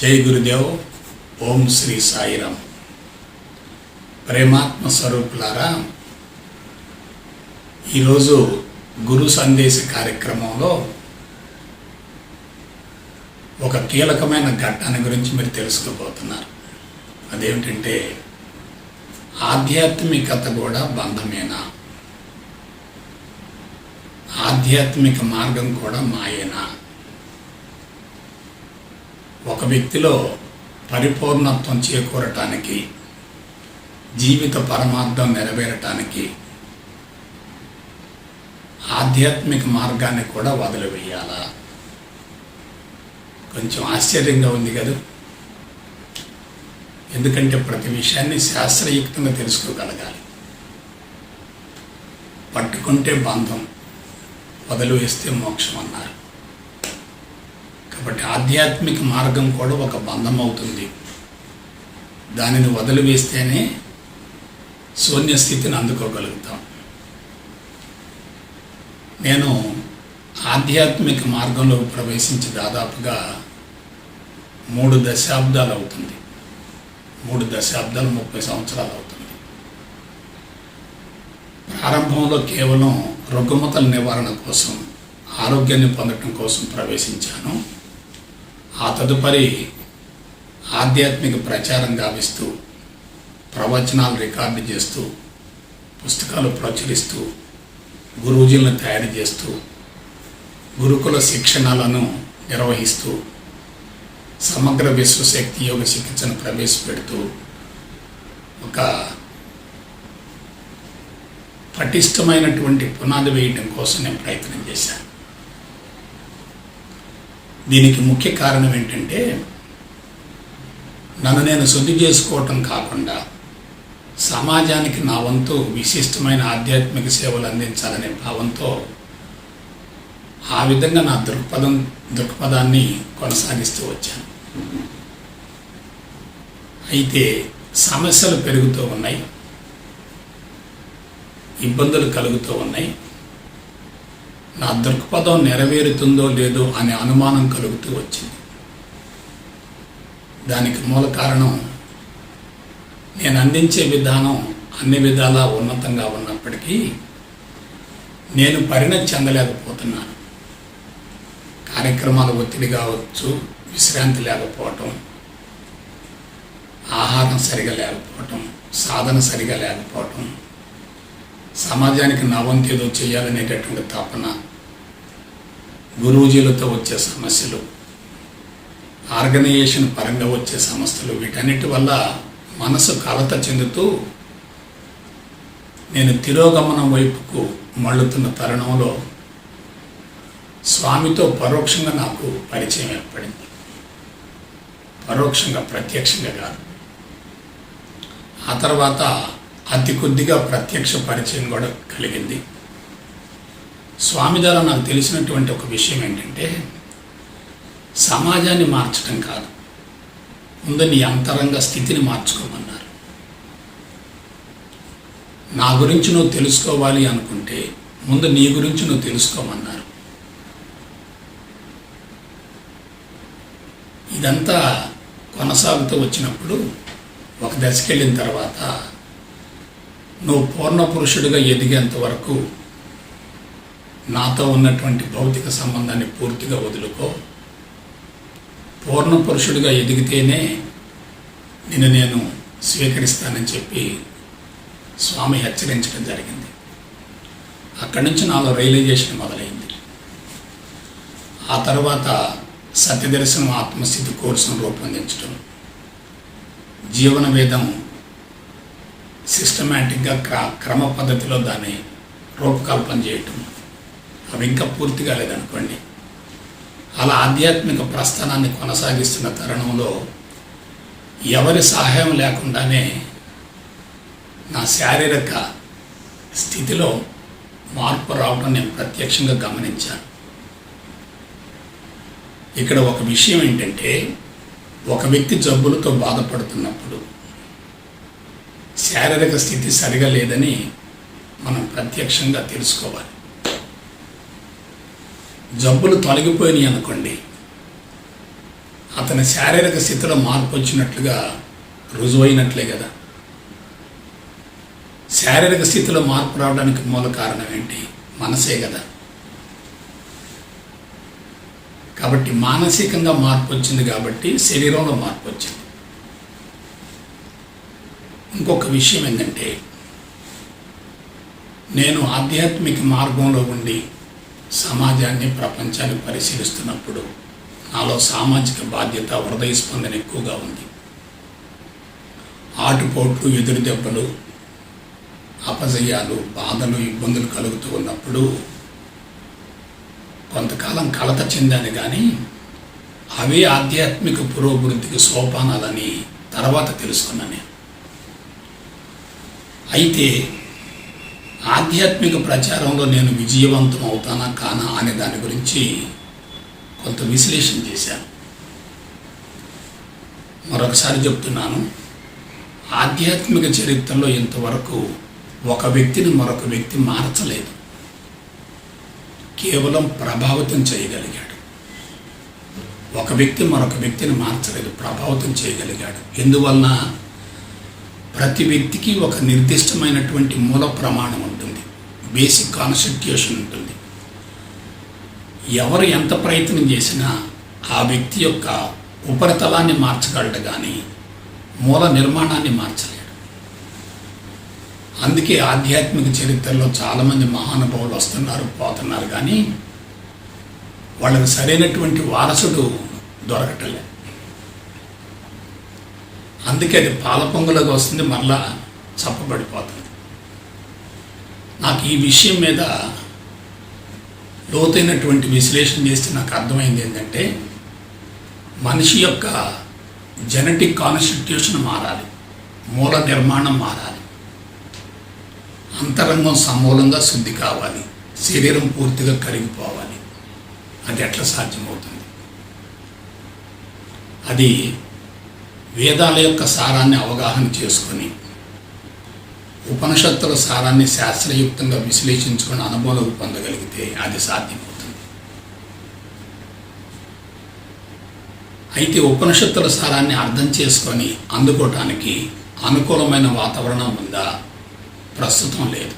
జై గురుదేవ్. ఓం శ్రీ సాయిరామ్. ప్రేమాత్మ స్వరూపులారా, ఈరోజు గురు సందేశ కార్యక్రమంలో ఒక కీలకమైన ఘట్టాన్ని గురించి మీరు తెలుసుకోబోతున్నారు. అదేమిటంటే, ఆధ్యాత్మికత కూడా బంధమేనా, ఆధ్యాత్మిక మార్గం కూడా మాయేనా, ఒక వ్యక్తిలో పరిపూర్ణత్వం చేకూరటానికి, జీవిత పరమార్థం నెరవేరటానికి ఆధ్యాత్మిక మార్గాన్ని కూడా వదిలివేయాలా? కొంచెం ఆశ్చర్యంగా ఉంది కదా. ఎందుకంటే ప్రతి విషయాన్ని శాస్త్రయుక్తంగా తెలుసుకోగలగాలి. పట్టుకుంటే బంధం, వదిలివేస్తే మోక్షం అన్నారు. కాబట్టి ఆధ్యాత్మిక మార్గం కూడా ఒక బంధం అవుతుంది. దానిని వదిలివేస్తేనే శూన్యస్థితిని అందుకోగలుగుతాం. నేను ఆధ్యాత్మిక మార్గంలో ప్రవేశించి దాదాపుగా 3 దశాబ్దాలు అవుతుంది. 3 దశాబ్దాలు 30 సంవత్సరాలు అవుతుంది. ప్రారంభంలో కేవలం రుగ్మతల నివారణ కోసం, ఆరోగ్యాన్ని పొందటం కోసం ప్రవేశించాను. ఆ తదుపరి ఆధ్యాత్మిక ప్రచారం గావిస్తూ, ప్రవచనాలు రికార్డు చేస్తూ, పుస్తకాలు ప్రచురిస్తూ, గురూజీలను తయారు చేస్తూ, గురుకుల శిక్షణలను నిర్వహిస్తూ, సమగ్ర విశ్వశక్తి యోగ చికిత్సను ప్రవేశపెడుతూ ఒక పటిష్టమైనటువంటి పునాది వేయటం కోసం నేను ప్రయత్నం చేశాను. దీనికి ముఖ్య కారణం ఏంటంటే, నన్ను నేను శుద్ధి చేసుకోవటం కాకుండా సమాజానికి నా వంతు విశిష్టమైన ఆధ్యాత్మిక సేవలు అందించాలనే భావంతో ఆ విధంగా నా దృక్పథాన్ని కొనసాగిస్తూ వచ్చాను. అయితే సమస్యలు పెరుగుతూ ఉన్నాయి, ఇబ్బందులు కలుగుతూ ఉన్నాయి. నా దృక్పథం నెరవేరుతుందో లేదో అనే అనుమానం కలుగుతూ వచ్చింది. దానికి మూల కారణం, నేను అందించే విధానం అన్ని విధాలా ఉన్నతంగా ఉన్నప్పటికీ నేను పరిణతి చెందలేకపోతున్నాను. కార్యక్రమాల ఒత్తిడి కావచ్చు, విశ్రాంతి లేకపోవటం, ఆహారం సరిగా లేకపోవటం, సాధన సరిగా లేకపోవటం, సమాజానికి నా వంతు ఏదో చేయాలనేటటువంటి తపన, గురూజీలతో వచ్చే సమస్యలు, ఆర్గనైజేషన్ పరంగా వచ్చే సమస్యలు, వీటన్నిటి వల్ల మనసు కలత చెందుతూ నేను తిరోగమనం వైపుకు మళ్ళుతున్న తరుణంలో స్వామితో పరోక్షంగా నాకు పరిచయం ఏర్పడింది. పరోక్షంగా, ప్రత్యక్షంగా కాదు. ఆ తర్వాత అతి కొద్దిగా ప్రత్యక్ష పరిచయం కూడా కలిగింది. స్వామి ద్వారా నాకు తెలిసినటువంటి ఒక విషయం ఏంటంటే, సమాజాన్ని మార్చడం కాదు, ముందు నీ అంతరంగ స్థితిని మార్చుకోమన్నారు. నా గురించి నువ్వు తెలుసుకోవాలి అనుకుంటే ముందు నీ గురించి నువ్వు తెలుసుకోమన్నారు. ఇదంతా కొనసాగుతూ వచ్చినప్పుడు ఒక దశకి వెళ్ళిన తర్వాత, నువ్వు పూర్ణ పురుషుడిగా ఎదిగేంత వరకు నాతో ఉన్నటువంటి భౌతిక సంబంధాన్ని పూర్తిగా వదులుకో, పూర్ణ పురుషుడిగా ఎదిగితేనే నిన్ను నేను స్వీకరిస్తానని చెప్పి స్వామి హెచ్చరించడం జరిగింది. అక్కడి నుంచి నాలో రియలైజేషన్ మొదలైంది. ఆ తర్వాత సత్యదర్శనం ఆత్మస్థితి కోర్సును రూపొందించడం, జీవన వేదం సిస్టమేటిక్గా క్రమ పద్ధతిలో దాన్ని రూపకల్పన చేయటం, అవి ఇంకా పూర్తిగా లేదనుకోండి. అలా ఆధ్యాత్మిక ప్రస్థానాన్ని కొనసాగిస్తున్న తరుణంలో ఎవరి సహాయం లేకుండానే నా శారీరక స్థితిలో మార్పు రావడం నేను ప్రత్యక్షంగా గమనించాను. ఇక్కడ ఒక విషయం ఏంటంటే, ఒక వ్యక్తి జబ్బులతో బాధపడుతున్నప్పుడు శారీరక స్థితి సరిగా లేదని మనం ప్రత్యక్షంగా తెలుసుకోవాలి. జబ్బులు తొలగిపోయినాయి అనుకోండి, అతని శారీరక స్థితిలో మార్పు వచ్చినట్లుగా రుజువైనట్లే కదా. శారీరక స్థితిలో మార్పు రావడానికి మూల కారణం ఏంటి? మనసే కదా. కాబట్టి మానసికంగా మార్పు వచ్చింది కాబట్టి శరీరంలో మార్పు వచ్చింది. ఇంకొక విషయం ఏంటంటే, నేను ఆధ్యాత్మిక మార్గంలో ఉండి సమాజాన్ని ప్రపంచాన్ని పరిశీలిస్తున్నప్పుడు నాలో సామాజిక బాధ్యత, హృదయ స్పందన ఎక్కువగా ఉంది. ఆటుపోట్లు, ఎదురు దెబ్బలు, అపజయాలు, బాధలు, ఇబ్బందులు కలుగుతూ ఉన్నప్పుడు కొంతకాలం కలత చెందాను. కానీ అవే ఆధ్యాత్మిక పురోభివృద్ధికి సోపానాలని తర్వాత తెలుసుకున్నాను నేను. అయితే ఆధ్యాత్మిక ప్రచారంలో నేను విజయవంతం అవుతానా కానా అనే దాని గురించి కొంత విశ్లేషణ చేశాను. మరొకసారి చెప్తున్నాను, ఆధ్యాత్మిక చరిత్రలో ఇంతవరకు ఒక వ్యక్తిని మరొక వ్యక్తి మార్చలేదు, కేవలం ప్రభావితం చేయగలిగాడు. ఒక వ్యక్తి మరొక వ్యక్తిని మార్చలేదు, ప్రభావితం చేయగలిగాడు. ఎందువలన? ప్రతి వ్యక్తికి ఒక నిర్దిష్టమైనటువంటి మూల ప్రమాణం ఉంటుంది, బేసిక్ కాన్స్టిట్యూషన్ ఉంటుంది. ఎవరు ఎంత ప్రయత్నం చేసినా ఆ వ్యక్తి యొక్క ఉపరితలాన్ని మార్చగలడు కానీ మూల నిర్మాణాన్ని మార్చలేడు. అందుకే ఆధ్యాత్మిక చరిత్రలో చాలామంది మహానుభావులు వస్తున్నారు, పోతున్నారు, కానీ వాళ్ళకి సరైనటువంటి వారసుడు దొరకటలే. అందుకే అది పాలపొంగులకు వస్తుంది, మళ్ళా చప్పబడిపోతుంది. నాకు ఈ విషయం మీద లోతైనటువంటి విశ్లేషణ చేస్తే నాకు అర్థమైంది ఏంటంటే, మనిషి యొక్క జెనెటిక్ కాన్స్టిట్యూషన్ మారాలి, మూల నిర్మాణం మారాలి, అంతరంగం సమూలంగా శుద్ధి కావాలి, శరీరం పూర్తిగా కరిగిపోవాలి. అది ఎట్లా సాధ్యమవుతుంది? అది వేదాల యొక్క సారాన్ని అవగాహన చేసుకొని, ఉపనిషత్తుల సారాన్ని శాస్త్రయుక్తంగా విశ్లేషించుకొని అనుభవం పొందగలిగితే అది సాధ్యమవుతుంది. అయితే ఉపనిషత్తుల సారాన్ని అర్థం చేసుకొని అందుకోవటానికి అనుకూలమైన వాతావరణం ఉందా? ప్రస్తుతం లేదు.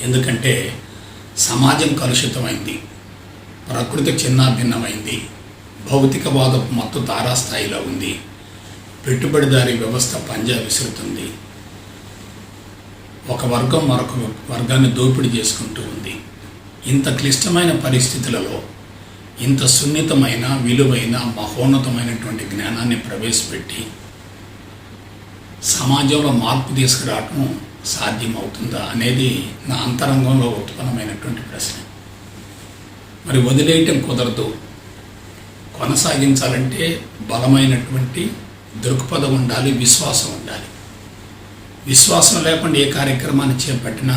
ఎందుకంటే సమాజం కలుషితమైంది, ప్రకృతి చిన్నాభిన్నమైంది, భౌతికవాదపు మత్తు తారాస్థాయిలో ఉంది, పెట్టుబడిదారీ వ్యవస్థ పంజా విసురుతుంది, ఒక వర్గం మరొక వర్గాన్ని దోపిడీ చేసుకుంటూ ఉంది. ఇంత క్లిష్టమైన పరిస్థితులలో ఇంత సున్నితమైన, విలువైన, మహోన్నతమైనటువంటి జ్ఞానాన్ని ప్రవేశపెట్టి సమాజంలో మార్పు తీసుకురావటం సాధ్యమవుతుందా అనేది నా అంతరంగంలో ఉత్పన్నమైనటువంటి ప్రశ్న. మరి వదిలేయటం కుదరదు. కొనసాగించాలంటే బలమైనటువంటి దృక్పథం ఉండాలి, విశ్వాసం ఉండాలి. విశ్వాసం లేకుండా ఏ కార్యక్రమాన్ని చేపట్టినా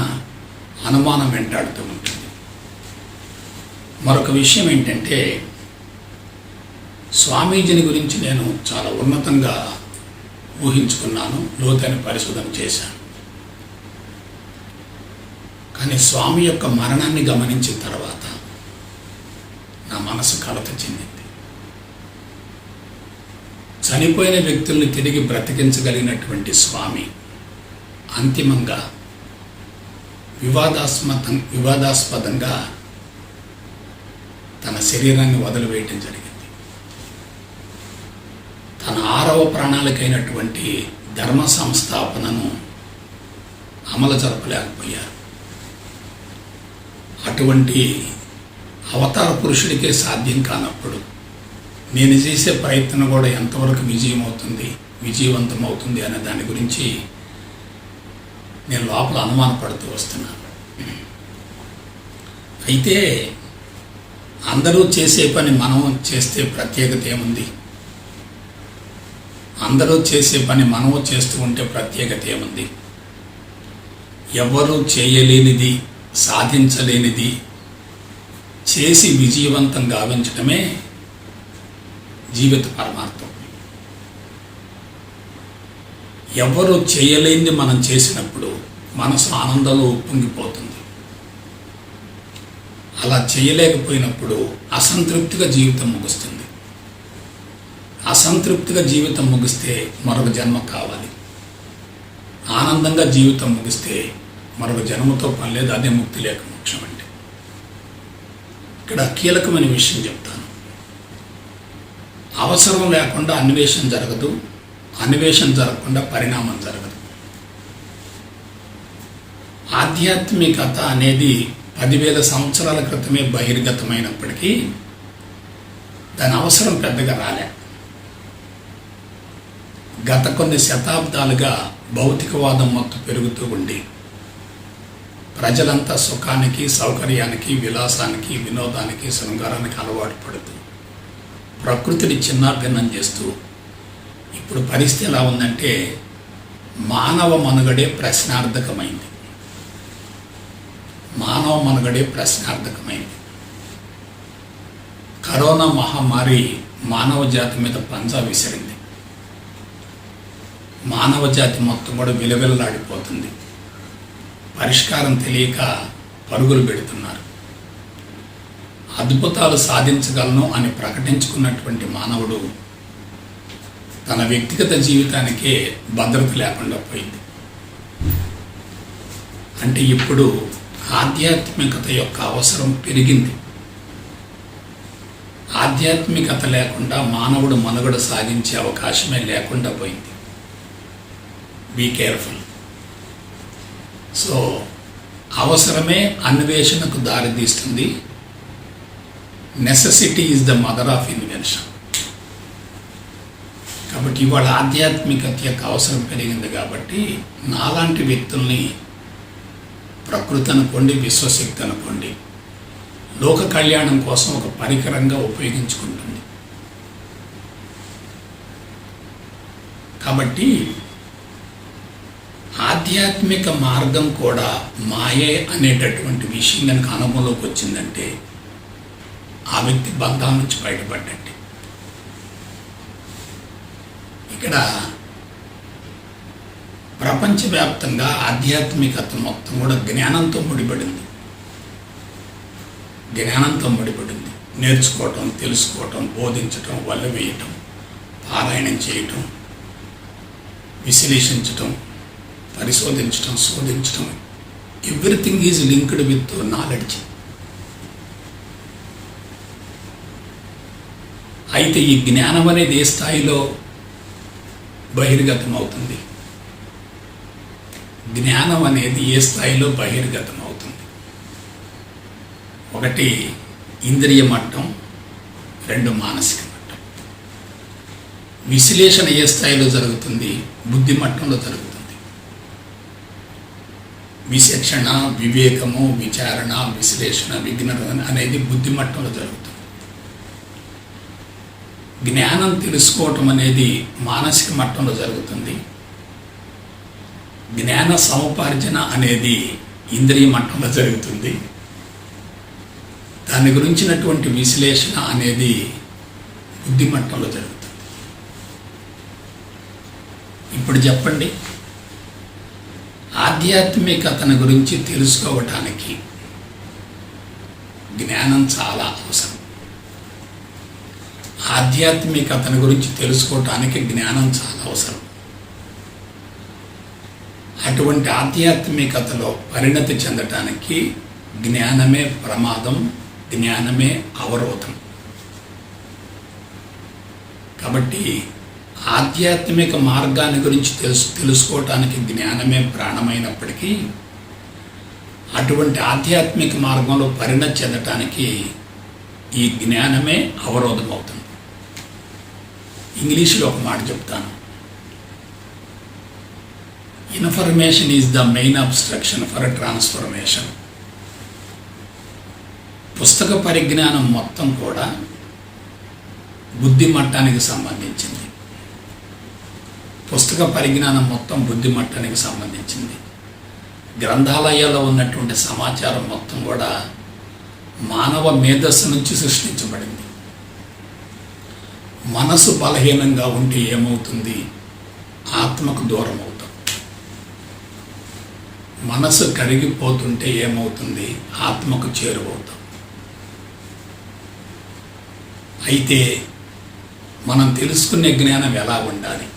అనుమానం వెంటాడుతూ ఉంటుంది. మరొక విషయం ఏంటంటే, స్వామీజీని గురించి నేను చాలా ఉన్నతంగా ఊహించుకున్నాను, లోతైన పరిశోధన చేశాను. కానీ స్వామి యొక్క మరణాన్ని గమనించిన తర్వాత నా మనసు కలత చెందింది. చనిపోయిన వ్యక్తుల్ని తిరిగి బ్రతికించగలిగినటువంటి స్వామి అంతిమంగా వివాదాస్పదంగా తన శరీరాన్ని వదిలివేయటం జరిగింది. తన 6వ ప్రణాళికైనటువంటి ధర్మ సంస్థాపనను అమలు జరపలేకపోయారు. అటువంటి అవతార పురుషుడికే సాధ్యం కానప్పుడు నేను చేసే ప్రయత్నం కూడా ఎంతవరకు విజయవంతం అవుతుంది అనే దాని గురించి నేను లోపల అనుమానపడుతూ వస్తున్నాను. అయితే అందరూ చేసే పని మనం చేస్తే ప్రత్యేకత ఏముంది? అందరూ చేసే పని మనము చేస్తూ ఉంటే ప్రత్యేకత ఏముంది? ఎవరు చేయలేనిది, సాధించలేనిది చేసి విజయవంతం గావించడమే జీవిత పరమార్థం. ఎవరు చేయలేనిది మనం చేసినప్పుడు మనసు ఆనందంలో ఉప్పొంగిపోతుంది. అలా చేయలేకపోయినప్పుడు అసంతృప్తిగా జీవితం ముగుస్తుంది. అసంతృప్తిగా జీవితం ముగిస్తే మరొక జన్మ కావాలి, ఆనందంగా జీవితం ముగిస్తే మరొక జన్మతో పని లేదు, అదే ముక్తి లేక మోక్షం అంటే. ఇక్కడ కీలకమైన విషయం చెప్తాను. అవసరం లేకుండా అన్వేషణ జరగదు, అన్వేషణ జరగకుండా పరిణామం జరగదు. ఆధ్యాత్మికత అనేది 10,000 సంవత్సరాల క్రితమే బహిర్గతమైనప్పటికీ దాని అవసరం పెద్దగా రాలే. గత కొన్ని శతాబ్దాలుగా భౌతికవాదం మొత్తం పెరుగుతూ ఉండి ప్రజలంతా సుఖానికి, సౌకర్యానికి, విలాసానికి, వినోదానికి, శృంగారానికి అలవాటు పడుతూ ప్రకృతిని చిన్నాభిన్నం చేస్తూ ఇప్పుడు పరిస్థితి ఎలా ఉందంటే మానవ మనుగడే ప్రశ్నార్థకమైంది. మానవ మనుగడే ప్రశ్నార్థకమైంది. కరోనా మహమ్మారి మానవ జాతి మీద పంజా విసిరింది. మానవ జాతి మొత్తం కూడా విలవిలలాడిపోతుంది. పరిష్కారం తెలియక పరుగులు పెడుతున్నారు. అద్భుతాలు సాధించగలను అని ప్రకటించుకున్నటువంటి మానవుడు తన వ్యక్తిగత జీవితానికే భద్రత లేకుండా పోయింది. అంటే ఇప్పుడు ఆధ్యాత్మికత యొక్క అవసరం పెరిగింది. ఆధ్యాత్మికత లేకుండా మానవుడు మనుగడ సాగించే అవకాశమే లేకుండా పోయింది. Be careful. సో అవసరమే అన్వేషణకు దారితీస్తుంది. Necessity is the mother of invention. కాబట్టి ఇవాళ ఆధ్యాత్మికత యొక్క అవసరం పెరిగింది. కాబట్టి నాలాంటి వ్యక్తుల్ని ప్రకృతి అనుకోండి, విశ్వశక్తి అనుకోండి, లోక కళ్యాణం కోసం ఒక పరికరంగా ఉపయోగించుకుంటుంది. కాబట్టి ఆధ్యాత్మిక మార్గం కూడా మాయే అనేటటువంటి విషయం కనుక అనుభవంలోకి వచ్చిందంటే ఆ వ్యక్తి బంధాల నుంచి బయటపడ్డండి. ఇక్కడ ప్రపంచవ్యాప్తంగా ఆధ్యాత్మికత మొత్తం కూడా జ్ఞానంతో ముడిపడింది. జ్ఞానంతో ముడిపడింది. నేర్చుకోవటం, తెలుసుకోవటం, బోధించటం, వల్ల వేయటం, పారాయణం చేయటం, విశ్లేషించటం, పరిశోధించటం, శోధించటం, everything is linked with knowledge. అయితే ఈ జ్ఞానం అనేది ఏ స్థాయిలో బహిర్గతం అవుతుంది? జ్ఞానం అనేది ఏ స్థాయిలో బహిర్గతం అవుతుంది? ఒకటి ఇంద్రియ మట్టం, 2 మానసిక మట్టం. విశ్లేషణ ఏ స్థాయిలో జరుగుతుంది? బుద్ధి మట్టంలో జరుగుతుంది. విచక్షణ, వివేకము, విచారణ, విశ్లేషణ, విజ్ఞానం అనేది బుద్ధి మట్టంలో జరుగుతుంది. జ్ఞానం తెలుసుకోవటం అనేది మానసిక మట్టంలో జరుగుతుంది. జ్ఞాన సముపార్జన అనేది ఇంద్రియ మట్టంలో జరుగుతుంది. దాని గురించినటువంటి విశ్లేషణ అనేది బుద్ధి మట్టంలో జరుగుతుంది. ఇప్పుడు చెప్పండి, ఆధ్యాత్మికతను గురించి తెలుసుకోవటానికి జ్ఞానం చాలా అవసరం. ఆధ్యాత్మికతను గురించి తెలుసుకోవటానికి జ్ఞానం చాలా అవసరం. అటువంటి ఆధ్యాత్మికతలో పరిణతి చెందటానికి జ్ఞానమే ప్రమాదం, జ్ఞానమే అవరోధం. కాబట్టి ఆధ్యాత్మిక మార్గాన్ని గురించి తెలుసుకోవటానికి జ్ఞానమే ప్రాణమైనప్పటికీ అటువంటి ఆధ్యాత్మిక మార్గంలో పరిణతి చెందటానికి ఈ జ్ఞానమే అవరోధం అవుతుంది. ఇంగ్లీష్లో ఒక మాట చెప్తాను. Information is the main obstruction for transformation. పుస్తక పరిజ్ఞానం మొత్తం కూడా బుద్ధి మట్టానికి సంబంధించింది. పుస్తక పరిజ్ఞానం మొత్తం బుద్ధి మట్టానికి సంబంధించింది. గ్రంథాలయాల్లో ఉన్నటువంటి సమాచారం మొత్తం కూడా మానవ మేధస్సు నుంచి సృష్టించబడింది. మనసు బలహీనంగా ఉంటే ఏమవుతుంది? ఆత్మకు దూరం అవుతాం. మనసు కరిగిపోతుంటే ఏమవుతుంది? ఆత్మకు చేరువవుతాం. అయితే మనం తెలుసుకునే జ్ఞానం ఎలా ఉండాలి?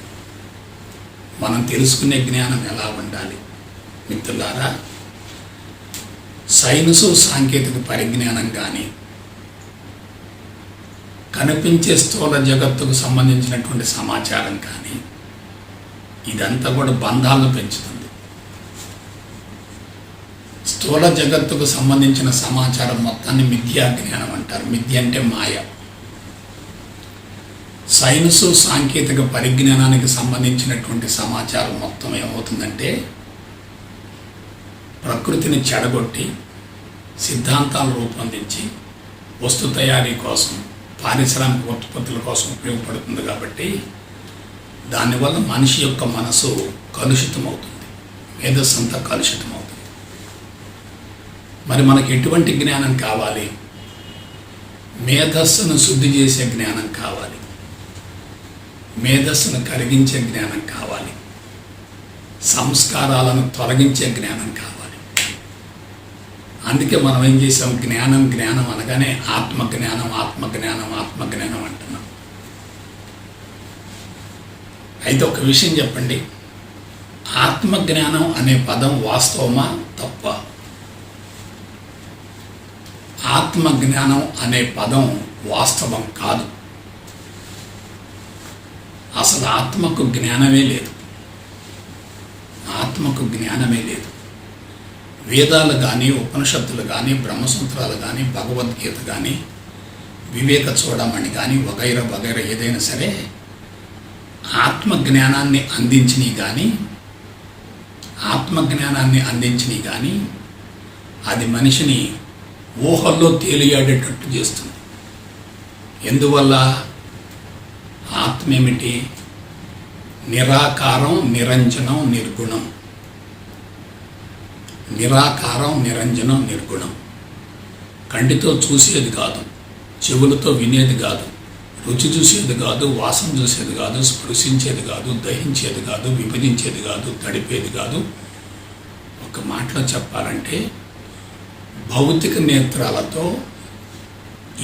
మనం తెలుసుకునే జ్ఞానం ఎలా ఉండాలి మిత్రులారా? సైన్సు సాంకేతిక పరిజ్ఞానం కానీ, కనిపించే స్థూల జగత్తుకు సంబంధించినటువంటి సమాచారం కానీ, ఇదంతా కూడా బంధాలను పెంచుతుంది. స్థూల జగత్తుకు సంబంధించిన సమాచారం మొత్తాన్ని మిథ్యా జ్ఞానం అంటారు. మిథ్య అంటే మాయ. సైన్సు సాంకేతిక పరిజ్ఞానానికి సంబంధించినటువంటి సమాచారం మొత్తం ఏమవుతుందంటే ప్రకృతిని చెడగొట్టి సిద్ధాంతాలు రూపొందించి వస్తు తయారీ కోసం, పారిశ్రామిక ఉత్పత్తుల కోసం ఉపయోగపడుతుంది. కాబట్టి దానివల్ల మనిషి యొక్క మనసు కలుషితమవుతుంది, మేధస్సు అంతా కలుషితమవుతుంది. మరి మనకి ఎటువంటి జ్ఞానం కావాలి? మేధస్సును శుద్ధి చేసే జ్ఞానం కావాలి, మేధస్సును కరిగించే జ్ఞానం కావాలి, సంస్కారాలను తొలగించే జ్ఞానం కావాలి. అందుకే మనం ఏం చేసాం? జ్ఞానం జ్ఞానం అనగానే ఆత్మజ్ఞానం ఆత్మజ్ఞానం ఆత్మజ్ఞానం అంటున్నాం. అయితే ఒక విషయం చెప్పండి, ఆత్మజ్ఞానం అనే పదం వాస్తవమా తప్ప? ఆత్మజ్ఞానం అనే పదం వాస్తవం కాదు. అసలు ఆత్మకు జ్ఞానమే లేదు. ఆత్మకు జ్ఞానమే లేదు. వేదాలు కానీ, ఉపనిషత్తులు కానీ, బ్రహ్మసూత్రాలు కానీ, భగవద్గీత కానీ, వివేక చూడమని కానీ, వగైరా వగైరా ఏదైనా సరే ఆత్మజ్ఞానాన్ని అందించినవి కానీ అది మనిషిని ఊహల్లో తేలియాడేటట్టు చేస్తుంది. ఎందువల్ల? ఆత్మ ఏమిటి? నిరాకారం, నిరంజనం, నిర్గుణం. నిరాకారం, నిరంజనం, నిర్గుణం. కంటితో చూసేది కాదు, చెవులతో వినేది కాదు, రుచి చూసేది కాదు, వాసన చూసేది కాదు, స్పృశించేది కాదు, దహించేది కాదు, విభజించేది కాదు, తడిపేది కాదు. ఒక మాటలో చెప్పాలంటే భౌతిక నేత్రాలతో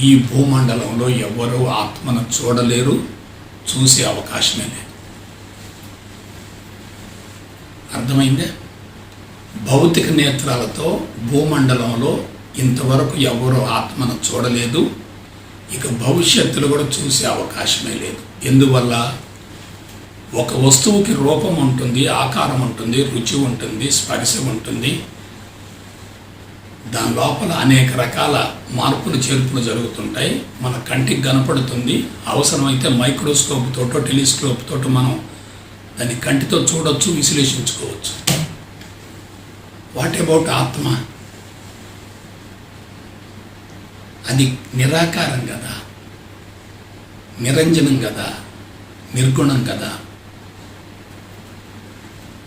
ఈ భూమండలంలో ఎవరూ ఆత్మను చూడలేరు, చూసే అవకాశమే లేదు. అర్థమైందే? భౌతిక నేత్రాలతో భూమండలంలో ఇంతవరకు ఎవరూ ఆత్మను చూడలేదు, ఇక భవిష్యత్తులో కూడా చూసే అవకాశమే లేదు. ఎందువల్ల? ఒక వస్తువుకి రూపం ఉంటుంది, ఆకారం ఉంటుంది, రుచి ఉంటుంది, స్పర్శ ఉంటుంది. దాని లోపల అనేక రకాల మార్పులు చేర్పులు జరుగుతుంటాయి. మన కంటికి కనపడుతుంది. అవసరమైతే మైక్రోస్కోప్ తోటో టెలిస్కోప్ తోటో మనం దాన్ని కంటితో చూడొచ్చు, విశ్లేషించుకోవచ్చు. వాట్ అబౌట్ ఆత్మ? అది నిరాకారం కదా, నిరంజనం కదా, నిర్గుణం కదా.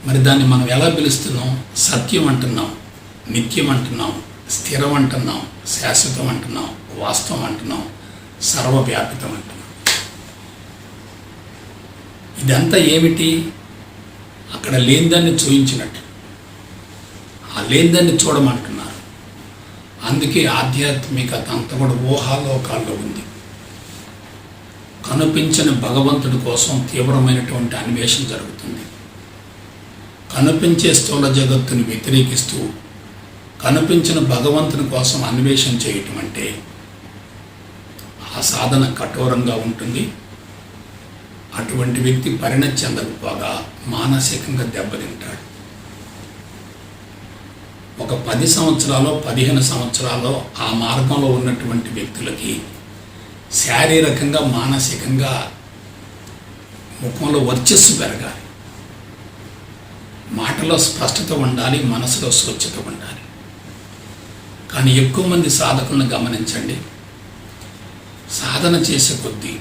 మరి దాన్ని మనం ఎలా పిలుస్తున్నాం? సత్యం అంటున్నాం, నిత్యం అంటున్నాం, స్థిరం అంటున్నాం, శాశ్వతం అంటున్నాం, వాస్తవం అంటున్నాం, సర్వవ్యాపితం అంటున్నాం. ఇదంతా ఏమిటి? అక్కడ లేనిదాన్ని చూయించినట్టు, ఆ లేనిదాన్ని చూడమంటున్నారు. అందుకే ఆధ్యాత్మికత అంతా కూడా ఊహాలోకాల్లో ఉంది. కనిపించిన భగవంతుడి కోసం తీవ్రమైనటువంటి అన్వేషణ జరుగుతుంది. కనిపించే స్థూల జగత్తుని వ్యతిరేకిస్తూ కనిపించిన భగవంతుని కోసం అన్వేషణ చేయటం అంటే ఆ సాధన కఠోరంగా ఉంటుంది. అటువంటి వ్యక్తి పరిణతి చెందకపోగా మానసికంగా దెబ్బతింటాడు. ఒక 10 సంవత్సరాలు 15 సంవత్సరాలు ఆ మార్గంలో ఉన్నటువంటి వ్యక్తులకి శారీరకంగా, మానసికంగా ముఖంలో వర్చస్సు పెరగాలి, మాటలో స్పష్టత ఉండాలి, మనసులో స్వచ్ఛత ఉండాలి. కానీ ఎక్కువ మంది సాధకులను గమనించండి, సాధన చేసే కొద్దీ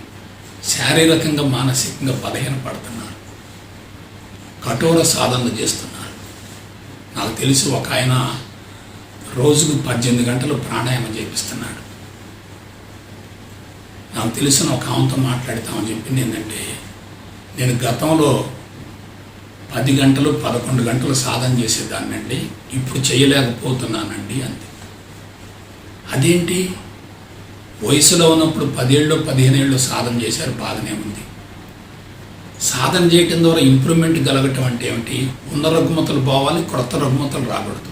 శారీరకంగా, మానసికంగా బలహీనపడుతున్నారు, కఠోర సాధనలు చేస్తున్నారు. నాకు తెలిసి ఒక ఆయన రోజుకు 18 గంటలు ప్రాణాయామం చేపిస్తున్నాడు. నాకు తెలిసిన ఒక ఆమెతో మాట్లాడతామని చెప్పింది ఏంటంటే, నేను గతంలో 10 గంటలు 11 గంటలు సాధన చేసేదాన్నండి, ఇప్పుడు చేయలేకపోతున్నానండి అంతే. అదేంటి? వయసులో ఉన్నప్పుడు 10 ఏళ్ళు 15 ఏళ్ళు సాధన చేశారు, బాగానే ఉంది. సాధన చేయటం ద్వారా ఇంప్రూవ్మెంట్ కలగటం అంటే ఏమిటి? ఉన్న రుగ్మతలు పోవాలి, క్రొత్త రుగ్మతలు రాకూడదు.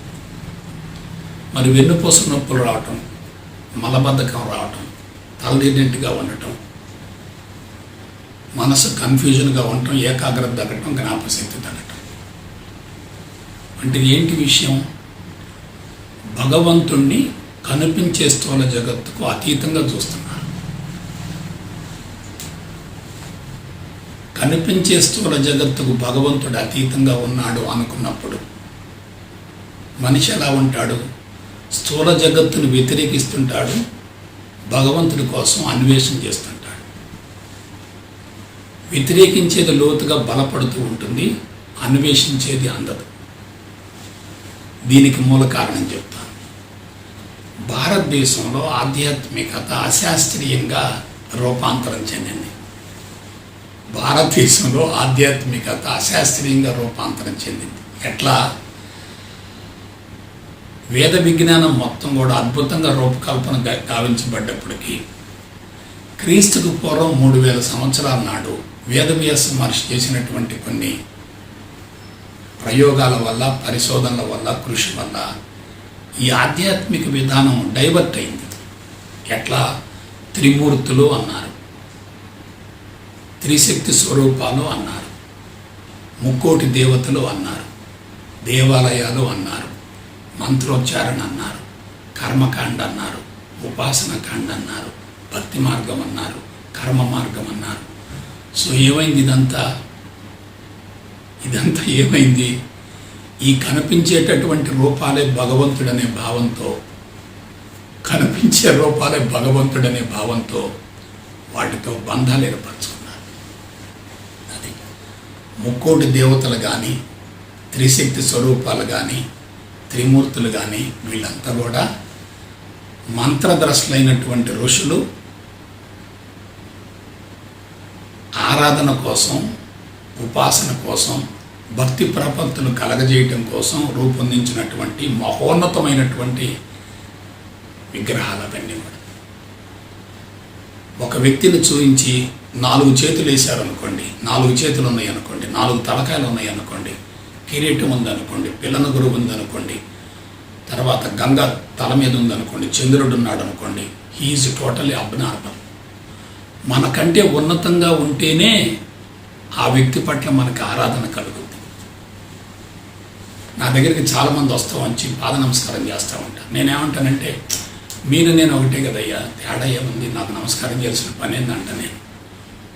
మరి వెన్నుపూస నొప్పులు రావటం, మలబద్ధకం రావటం, తలదిన్నట్టుగా ఉండటం, మనసు కన్ఫ్యూజన్గా ఉండటం, ఏకాగ్రత తగ్గటం, జ్ఞాపశక్తి తగ్గటం అంటే ఏంటి విషయం? భగవంతుణ్ణి కనిపించే స్థూల జగత్తుకు అతీతంగా చూస్తున్నారు. కనిపించే స్థూల జగత్తుకు భగవంతుడు అతీతంగా ఉన్నాడు అనుకున్నప్పుడు మనిషి ఎలా ఉంటాడు? స్థూల జగత్తును వ్యతిరేకిస్తుంటాడు, భగవంతుడి కోసం అన్వేషణ చేస్తుంటాడు. వ్యతిరేకించేది లోతుగా బలపడుతూ ఉంటుంది, అన్వేషించేది అందదు. దీనికి మూల కారణం చెప్తాను. భారతదేశంలో ఆధ్యాత్మికత అశాస్త్రీయంగా రూపాంతరం చెందింది. భారతదేశంలో ఆధ్యాత్మికత అశాస్త్రీయంగా రూపాంతరం చెందింది. ఎట్లా? వేద విజ్ఞానం మొత్తం కూడా అద్భుతంగా రూపకల్పన గావించబడ్డప్పటికీ క్రీస్తుకు పూర్వం 3000 సంవత్సరాల నాడు వేదవ్యాస మహర్షి చేసినటువంటి కొన్ని ప్రయోగాల వల్ల, పరిశోధనల వల్ల, కృషి వల్ల ఈ ఆధ్యాత్మిక విధానం డైవర్ట్ అయింది. ఎట్లా? త్రిమూర్తులు అన్నారు, త్రిశక్తి స్వరూపాలు అన్నారు, ముక్కోటి దేవతలు అన్నారు, దేవాలయాలు అన్నారు, మంత్రోచ్చారణ అన్నారు, కర్మకాండ అన్నారు, ఉపాసన కాండ అన్నారు, భక్తి మార్గం అన్నారు, కర్మ మార్గం అన్నారు. సో ఏమైంది ఇదంతా ఏమైంది? ఈ కనిపించేటటువంటి రూపాలే భగవంతుడనే భావంతో, కనిపించే రూపాలే భగవంతుడనే భావంతో వాటితో బంధాలు ఏర్పరచుకున్నారు. అది ముక్కోటి దేవతలు కానీ, త్రిశక్తి స్వరూపాలు కానీ, త్రిమూర్తులు కానీ వీళ్ళంతా కూడా మంత్రద్రష్టులైనటువంటి ఋషులు ఆరాధన కోసం, ఉపాసన కోసం, భక్తి ప్రపత్తులు కలగజేయటం కోసం రూపొందించినటువంటి మహోన్నతమైనటువంటి విగ్రహాలు అవన్నీ కూడా. ఒక వ్యక్తిని చూపించి 4 చేతులు వేశారనుకోండి, 4 చేతులు ఉన్నాయి అనుకోండి, 4 తలకాయలు ఉన్నాయి అనుకోండి, కిరీటం ఉందనుకోండి, పిల్లన గురువు ఉందనుకోండి, తర్వాత గంగ తల మీద ఉందనుకోండి, చంద్రుడు ఉన్నాడు అనుకోండి, హీఈజ్ టోటలీ అబ్నార్మల్. మనకంటే ఉన్నతంగా ఉంటేనే ఆ వ్యక్తి పట్ల మనకు ఆరాధన కలుగుతుంది. నా దగ్గరికి చాలామంది వస్తూ వచ్చి పాద నమస్కారం చేస్తూ ఉంటాను. నేనేమంటానంటే, మీరు నేను ఒకటే కదయ్యా, తేడా ఏముంది, నాకు నమస్కారం చేయాల్సిన పని ఏందంట. నేను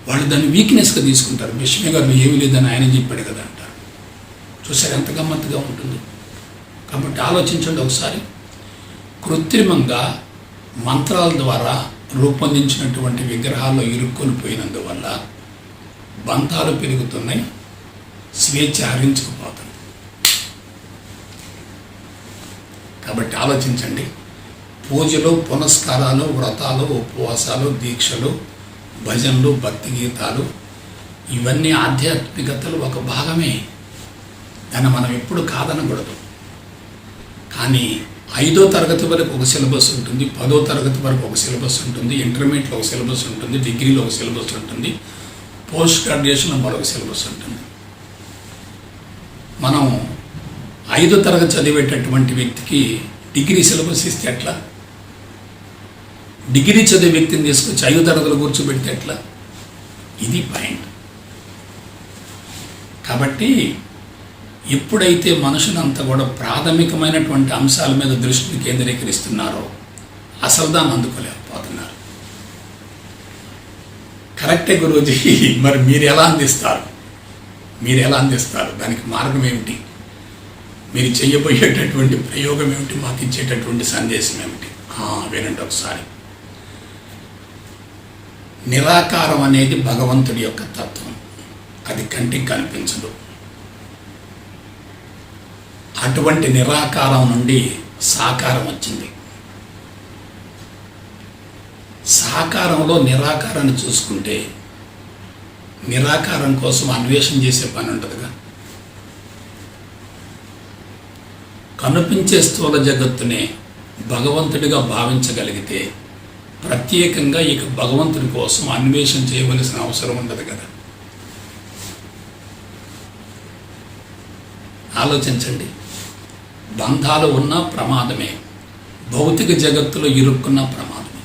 వాళ్ళు దాన్ని వీక్నెస్గా తీసుకుంటారు. విష్ణు గారు ఏమీ లేదని ఆయన చెప్పాడు కదా అంటారు. చూసారు ఎంత గమ్మత్తుగా ఉంటుంది. కాబట్టి ఆలోచించండి ఒకసారి. కృత్రిమంగా మంత్రాల ద్వారా రూపొందించినటువంటి విగ్రహాల్లో ఇరుక్కొని పోయినందువల్ల బంధాలు పెరుగుతున్నాయి, స్వేచ్ఛ హరించుకుపోతుంది. కాబట్టి ఆలోచించండి. పూజలు, పునస్కారాలు, వ్రతాలు, ఉపవాసాలు, దీక్షలు, భజనలు, భక్తి గీతాలు ఇవన్నీ ఆధ్యాత్మికతలు ఒక భాగమే. దాన్ని మనం ఎప్పుడు కాదనకూడదు. కానీ 5వ తరగతి వరకు ఒక సిలబస్ ఉంటుంది, 10వ తరగతి వరకు ఒక సిలబస్ ఉంటుంది, ఇంటర్మీడియట్లో ఒక సిలబస్ ఉంటుంది, డిగ్రీలో ఒక సిలబస్ ఉంటుంది, పోస్ట్ గ్రాడ్యుయేషన్లో మరొక సిలబస్ ఉంటుంది. మనం 5వ తరగతి చదివేటటువంటి వ్యక్తికి డిగ్రీ సిలబస్ ఇస్తే ఎట్లా? డిగ్రీ చదివే వ్యక్తిని తీసుకొచ్చి 5వ తరగతిలో కూర్చోబెడితే ఎట్లా? ఇది పాయింట్. కాబట్టి ఎప్పుడైతే మనుషులంతా కూడా ప్రాథమికమైనటువంటి అంశాల మీద దృష్టిని కేంద్రీకరిస్తున్నారో అసలు దాన్ని అందుకోలేకపోతున్నారు. కరెక్టే గురూజీ, మరి మీరు ఎలా అందిస్తారు? దానికి మార్గం ఏమిటి? మీరు చేయబోయేటటువంటి ప్రయోగం ఏమిటి? మాకు ఇచ్చేటటువంటి సందేశం ఏమిటి? వినండి ఒకసారి. నిరాకారం అనేది భగవంతుడి యొక్క తత్వం. అది కంటికి కనిపించదు. అటువంటి నిరాకారం నుండి సాకారం వచ్చింది. సాకారంలో నిరాకారాన్ని చూసుకుంటే నిరాకారం కోసం అన్వేషణ చేసే పని ఉంటుందిగా. కనిపించే స్థూల జగత్తునే భగవంతుడిగా భావించగలిగితే ప్రత్యేకంగా ఇక భగవంతుడి కోసం అన్వేషణ చేయవలసిన అవసరం ఉండదు కదా. ఆలోచించండి. బంధాలు ఉన్న ప్రమాదమే, భౌతిక జగత్తులో ఇరుక్కున్న ప్రమాదమే.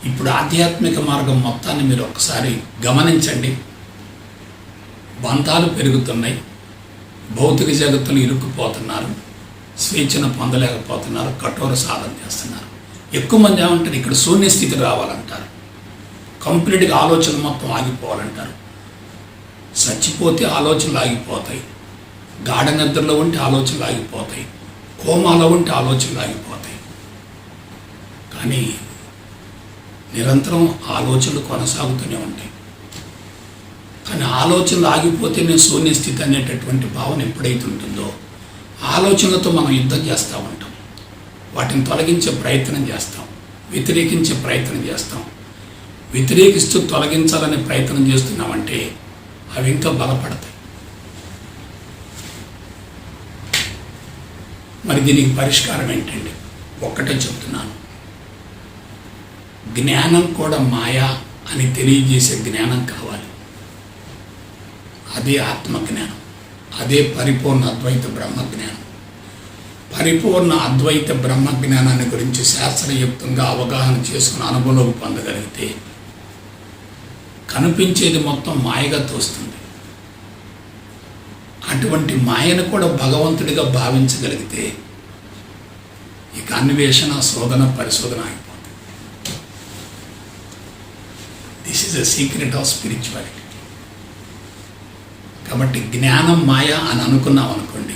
ఇప్పుడు ఆధ్యాత్మిక మార్గం మొత్తాన్ని మీరు ఒకసారి గమనించండి. బంధాలు పెరుగుతున్నాయి, భౌతిక జగత్తులు ఇరుక్కుపోతున్నారు, స్వేచ్ఛను పొందలేకపోతున్నారు, కఠోర సాధన చేస్తున్నారు. ఎక్కువ మంది ఏమంటారు, ఇక్కడ శూన్యస్థితి రావాలంటారు, కంప్లీట్గా ఆలోచన మొత్తం ఆగిపోవాలంటారు. చచ్చిపోతే ఆలోచనలు ఆగిపోతాయి, గాఢ నిద్రలో ఉంటే ఆలోచనలు ఆగిపోతాయి, కోమాలో ఉంటే ఆలోచనలు ఆగిపోతాయి. కానీ నిరంతరం ఆలోచనలు కొనసాగుతూనే ఉంటాయి. కానీ ఆలోచనలు ఆగిపోతే నేను శూన్యస్థితి అనేటటువంటి భావన ఎప్పుడైతే ఉంటుందో ఆలోచనలతో మనం యుద్ధం చేస్తూ ఉంటాం, వాటిని తొలగించే ప్రయత్నం చేస్తాం, వ్యతిరేకించే ప్రయత్నం చేస్తాం. వ్యతిరేకిస్తూ తొలగించాలనే ప్రయత్నం చేస్తున్నామంటే అవి ఇంకా బలపడతాయి. మరి దీనికి పరిష్కారం ఏంటండి? ఒక్కటే చెప్తున్నాను, జ్ఞానం కూడా మాయా అని తెలియజేసే జ్ఞానం కావాలి. అదే ఆత్మజ్ఞానం, అదే పరిపూర్ణ అద్వైత బ్రహ్మజ్ఞానం. పరిపూర్ణ అద్వైత బ్రహ్మజ్ఞానాన్ని గురించి శాస్త్రయుక్తంగా అవగాహన చేసుకుని అనుభవంలోకి పొందగలిగితే కనిపించేది మొత్తం మాయగా తోస్తుంది. అటువంటి మాయను కూడా భగవంతుడిగా భావించగలిగితే ఇక అన్వేషణ, శోధన, పరిశోధన అయిపోతుంది. This is the secret of spirituality. కాబట్టి జ్ఞానం మాయ అని అనుకున్నాం అనుకోండి,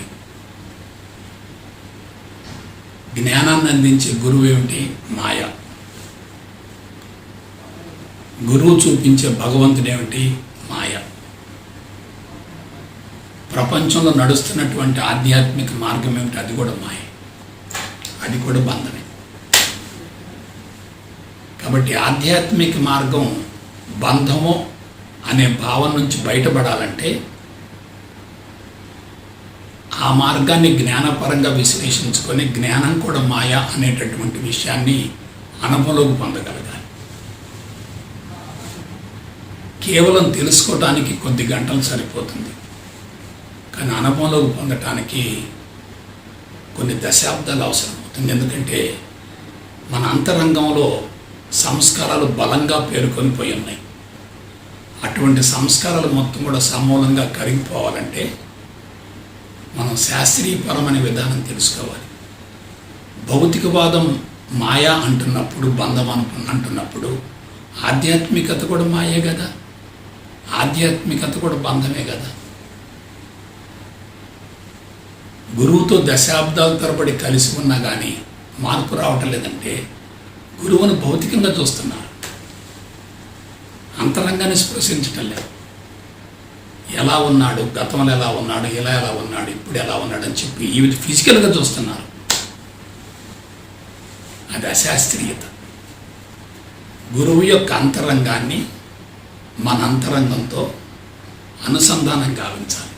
జ్ఞానాన్ని అందించే గురువు ఏమిటి? మాయ. గురువు చూపించే భగవంతుడు ఏమిటి? మాయ. ప్రపంచంలో నడుస్తున్నటువంటి ఆధ్యాత్మిక మార్గం ఏమిటి? అది కూడా మాయ, అది కూడా బంధమే. కాబట్టి ఆధ్యాత్మిక మార్గం బంధము అనే భావం నుంచి బయటపడాలంటే ఆ మార్గాన్ని జ్ఞానపరంగా విశ్లేషించుకొని జ్ఞానం కూడా మాయా అనేటటువంటి విషయాన్ని అనుభవంలోకి పొందగలగాలి. కేవలం తెలుసుకోవటానికి కొద్ది గంటలు సరిపోతుంది, కానీ అనుభవంలోకి పొందటానికి కొన్ని దశాబ్దాలు అవసరం అవుతుంది. ఎందుకంటే మన అంతరంగంలో సంస్కారాలు బలంగా పేరుకొని పోయి ఉన్నాయి. అటువంటి సంస్కారాలు మొత్తం కూడా సమూలంగా కరిగిపోవాలంటే మనం శాస్త్రీయపరమైన విధానం తెలుసుకోవాలి. భౌతికవాదం మాయా అంటున్నప్పుడు, బంధం అంటున్నప్పుడు ఆధ్యాత్మికత కూడా మాయే కదా, ఆధ్యాత్మికత కూడా బంధమే కదా. గురువుతో దశాబ్దాల తరబడి కలిసి ఉన్నా కానీ మార్పు రావటం లేదంటే గురువును భౌతికంగా చూస్తున్నారు, అంతరంగాన్ని స్పృశించటం లేదు. ఎలా ఉన్నాడు, గతంలో ఎలా ఉన్నాడు, ఎలా ఉన్నాడు, ఇప్పుడు ఎలా ఉన్నాడు అని చెప్పి ఇవి ఫిజికల్గా చూస్తున్నారు. అది అశాస్త్రీయత. గురువు యొక్క అంతరంగాన్ని మన అంతరంగంతో అనుసంధానం గావించాలి.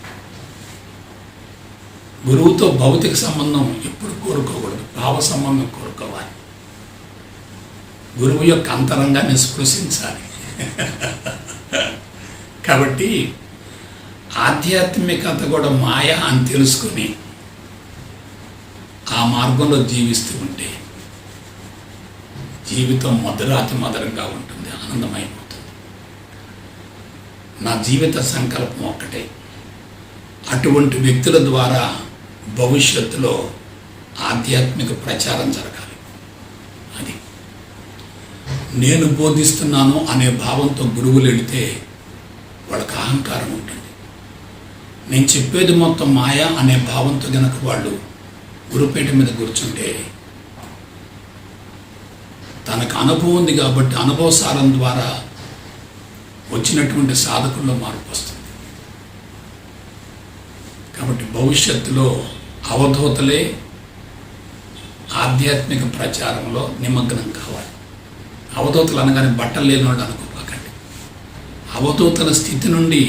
గురువుతో భౌతిక సంబంధం ఎప్పుడు కోరుకోకూడదు, భావ సంబంధం కోరుకోవాలి. గురువు యొక్క అంతరంగాన్ని స్పృశించాలి. కాబట్టి ఆధ్యాత్మికత కూడా మాయ అని తెలుసుకొని ఆ మార్గంలో జీవిస్తూ ఉంటే జీవితం మధురాతి మధురంగా ఉంటుంది, ఆనందమైపోతుంది. నా జీవిత సంకల్పం ఒక్కటే, అటువంటి వ్యక్తుల ద్వారా భవిష్యత్తులో ఆధ్యాత్మిక ప్రచారం జరగాలి. అది నేను బోధిస్తున్నాను అనే భావంతో గురువులు వెళితే వాళ్ళకి అహంకారం ఉంటుంది. నేను చెప్పేది మొత్తం మాయా అనే భావంతో కనుక వాళ్ళు గురుపేట మీద కూర్చుంటే తనకు అనుభవం ఉంది కాబట్టి అనుభవసారం ద్వారా వచ్చినటువంటి సాధకుల్లో మార్పు వస్తుంది. కాబట్టి భవిష్యత్తులో అవధూతలే ఆధ్యాత్మిక ప్రచారంలో నిమగ్నం కావాలి. అవధూతలు అనగానే బట్టలు లేని వాళ్ళు అనుకోపాకండి. అవధూతల స్థితి నుండి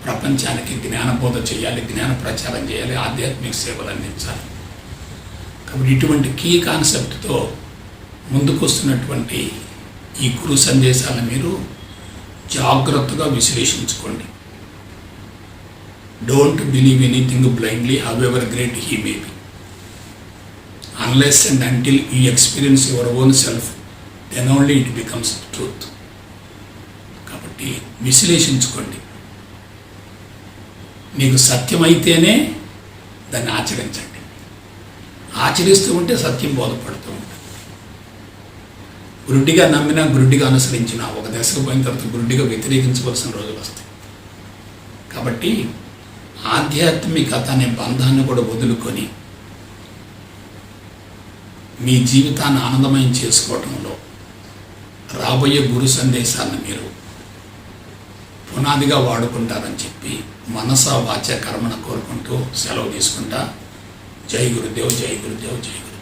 ప్రపంచానికి జ్ఞానబోధ చేయాలి, జ్ఞాన ప్రచారం చేయాలి, ఆధ్యాత్మిక సేవలు అందించాలి. కాబట్టి ఇటువంటి కీ కాన్సెప్ట్తో ముందుకు వస్తున్నటువంటి ఈ గురు సందేశాలను మీరు జాగ్రత్తగా విశ్లేషించుకోండి. Don't believe anything blindly however great he may be, unless and until you experience your own self, then only it becomes truth. కాబట్టి విశ్లేషించుకోండి. మీకు సత్యమైతేనే దాన్ని ఆచరించండి. ఆచరిస్తూ ఉంటే సత్యం బోధపడుతూ ఉంటుంది. గురుడిగా నమ్మినా, గురుడిగా అనుసరించినా ఒక దశకు పోయిన తర్వాత గురుడిగా వ్యతిరేకించవలసిన రోజులు వస్తాయి. కాబట్టి ఆధ్యాత్మికత అనే బంధాన్ని కూడా వదులుకొని మీ జీవితాన్ని ఆనందమయం చేసుకోవడంలో రాబోయే గురు సందేశాలను మీరు పునాదిగా వాడుకుంటారని చెప్పి మనస వాచ కర్మను కోరుకుంటూ సెలవు తీసుకుంటా. జై గురుదేవ్, జై గురుదేవ్, జై గురుదేవ్.